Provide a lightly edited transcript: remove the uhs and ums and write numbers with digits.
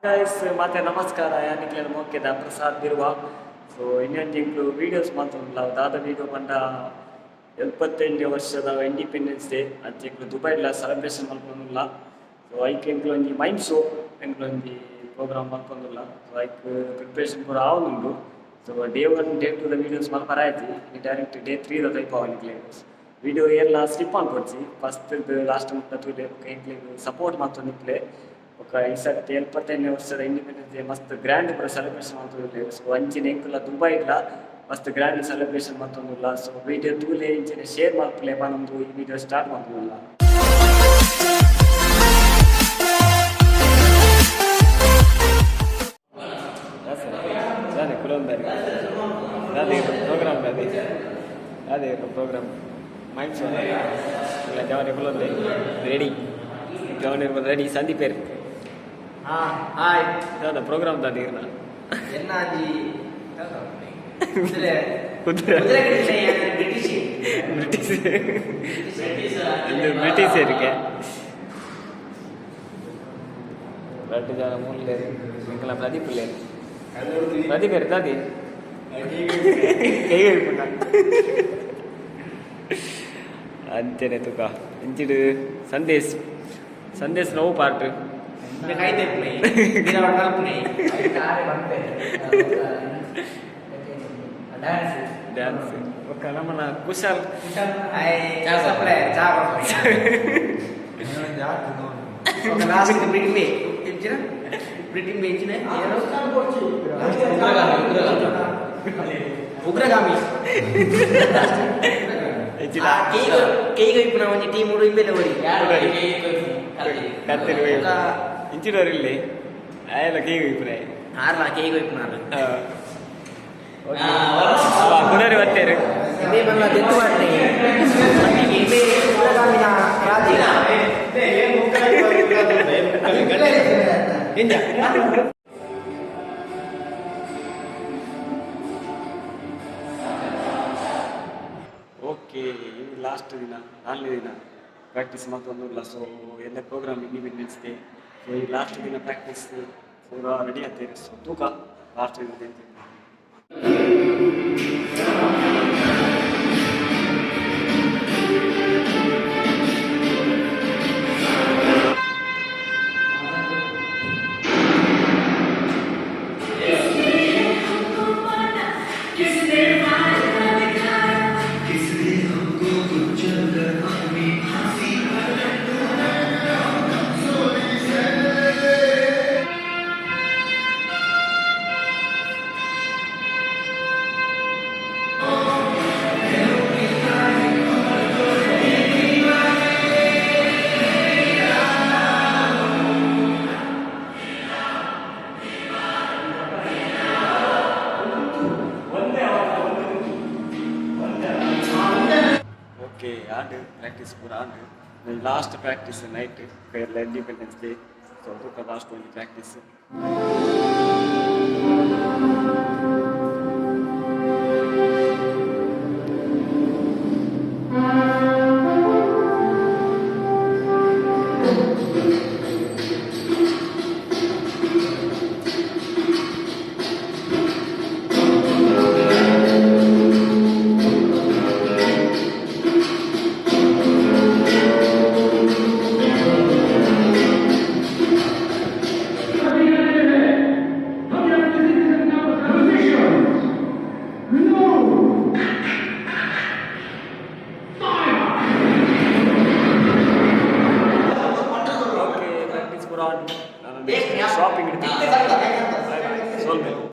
guys ಮತ್ತೆ ನಮಸ್ಕಾರ ಯಾನಿಕ್ಲೆ ಮೋಕೆದ ಪ್ರಸಾದ್ ಬಿರುವ ಸೊ ಇನ್ನೊಂದು ತಿಂಗಳು ವೀಡಿಯೋಸ್ ಮಾತ್ರ ದಾದ ವೀಡಿಯೋ ಬಂದ 78 ವರ್ಷದ ಇಂಡಿಪೆಂಡೆನ್ಸ್ ಡೇ ಅಂಚೆಂಕ್ಲು ದುಬೈಲ ಸೆಲೆಬ್ರೇಷನ್ ಮಲ್ಪೊಂದುಲ್ಲ ಸೊ ಐಕ್ ಎಂಕ್ಲು ಒಂಜಿ ಮೈಂಡ್ ಶೋ ಎಂಕ್ಲು ಒಂಜಿ ಪ್ರೋಗ್ರಾಮ್ ಮಲ್ಪೊಂದುಲ್ಲ ಸೊ ಐಕ್ ಪ್ರಿಪ್ರೇಷನ್ ಪೂರ ಆವೊಂದುಂಡು ಸೊ ಡೇ 1 ಡೇ 2 ವೀಡಿಯೋಸ್ ಮಲ್ಪರಾಯ್ತಿ ಡೈರೆಕ್ಟ್ ಡೇ 3 ಟೈಪ್ ಅವನಿಕ್ಲೆ ವೀಡಿಯೋ ಎಲ್ಲ ಸ್ಕಿಪ್ ಅನ್ಕೊಡ್ಸಿ ಫಸ್ಟ್ ಲಾಸ್ಟ್ ಮುಟ್ಟ ತೂಲೆ ಎಂಕ್ಲೆ ಸಪೋರ್ಟ್ ಮಾಡ್ತೊಂದಿಕ್ಲೆ ಈ ಸರ್ತಿ 75 ವರ್ಷದ ಇಂಡಿಪೆಂಡೆನ್ಸ್ ಡೇ ಮಸ್ತ್ ಗ್ರ್ಯಾಂಡ್ ಕೂಡ ಸೆಲೆಬ್ರೇಷನ್ ಮಾಡ್ತಿದ್ದೆ ಸೊ ಅಂಚಿನ ಎಂಕುಲ ದುಬೈ ಇಲ್ಲ ಮಸ್ತ್ ಗ್ರ್ಯಾಂಡ್ ಸೆಲೆಬ್ರೇಷನ್ ಮಾಡ್ತೊಂದಿಲ್ಲ ಸೊ ವಿಡಿಯೋ ತೂಲೆ ಇಂಚಿನ ಶೇರ್ ಮಾಡ್ತಲೇ ನಮ್ಮದು ಈ ವಿಡಿಯೋ ಸ್ಟಾರ್ಟ್ ಮಾಡ್ತಿಲ್ಲ ಅದೇ ಕುಲಂದಾರಿ ಅದೇ ಪ್ರೋಗ್ರಾಮ್ ಅದೇ ಪ್ರೋಗ್ರಾಮ್ ಮೈಂಡ್ ಶೋ ಇಲ್ಲ ಜವನಿ ಕುಲಂದೆ ರೆಡಿ ಜವನಿ ರೆಡಿ ಸಂದೀಪೇರು ಹಾಯ್ ದಾದಾ ಪ್ರೋಗ್ರಾಮ್ ದಾದ ಇರ್ನ ಎನ್ನಾದಿ ಬ್ರಿಟಿಷರಿಗೆ ರಟ್ಟು ಜನ ಮೂಲೆ ಇಂಕಲ ಪ್ರದೀಪ್ ಲೇರು ಪ್ರದೀಪ್ ಏರು ದಾದಿ ಕೈ ಹೇಳ್ಕೊಂಡ ಅಂಚನೆ ತುಕ ಇಂಚಿಡು ಸಂದೇಶ್ ನೋವು ಪಾರ್ಟ್ ಡ್ಯಾನ್ಸ್ ಓಕೆ ನಮ್ಮನ್ನ ಕುಶಾಲ್ ಉಗ್ರಗಾಮಿ ಕೈಗೈಪುನ ಒಂಜಿ ಟೀಮ್ ಉಡು ಇಂಬೆಲ್ಲ ಬರಿ ಇಂಚಿನವರಿಲ್ಲಿ ಆಯಲ್ಲ ಕೈಗೈಪುನ ಆರ್ಲ ಕೈಗೈಪುನ ಪುನರಿ ಬರ್ತೇರು ಇದೇ ಬಂದ ತೆತ್ತು ಮಾಡ್ತೆ ಇದೇ ಉಗ್ರಗಾಮಿನ ರಾಜ್ಯ ಓಕೆ ಲಾಸ್ಟ್ ದಿನ 4ನೇ ದಿನ ಪ್ರಾಕ್ಟೀಸ್ ಮಾಡ್ತೊಂದಿಲ್ಲ ಸೊ ಎಲ್ಲ ಪ್ರೋಗ್ರಾಮ್ ಇಂಡಿಪೆಂಡೆನ್ಸ್ ಡೇ ಸೊ ಈ ಲಾಸ್ಟ್ ದಿನ ಪ್ರಾಕ್ಟೀಸ್ ಪೂರ ರೆಡಿ ಆಗ್ತೇವೆ ಸೊ ತೂಕ ಲಾಸ್ಟ್ ದಿನ ಆಡು ಪ್ರಾಕ್ಟೀಸ್ ಪೂರ ಆಡು ಲಾಸ್ಟ್ ಪ್ರಾಕ್ಟೀಸ್ ನೈಟ್ ಎಲ್ಲ ಇಂಡಿಪೆಂಡೆನ್ಸ್ ಡೇ ಸೊ ಅದಕ್ಕೆ ಲಾಸ್ಟ್ ಒಂದು ಪ್ರಾಕ್ಟೀಸ್ ಶಾಪಿಂಗ್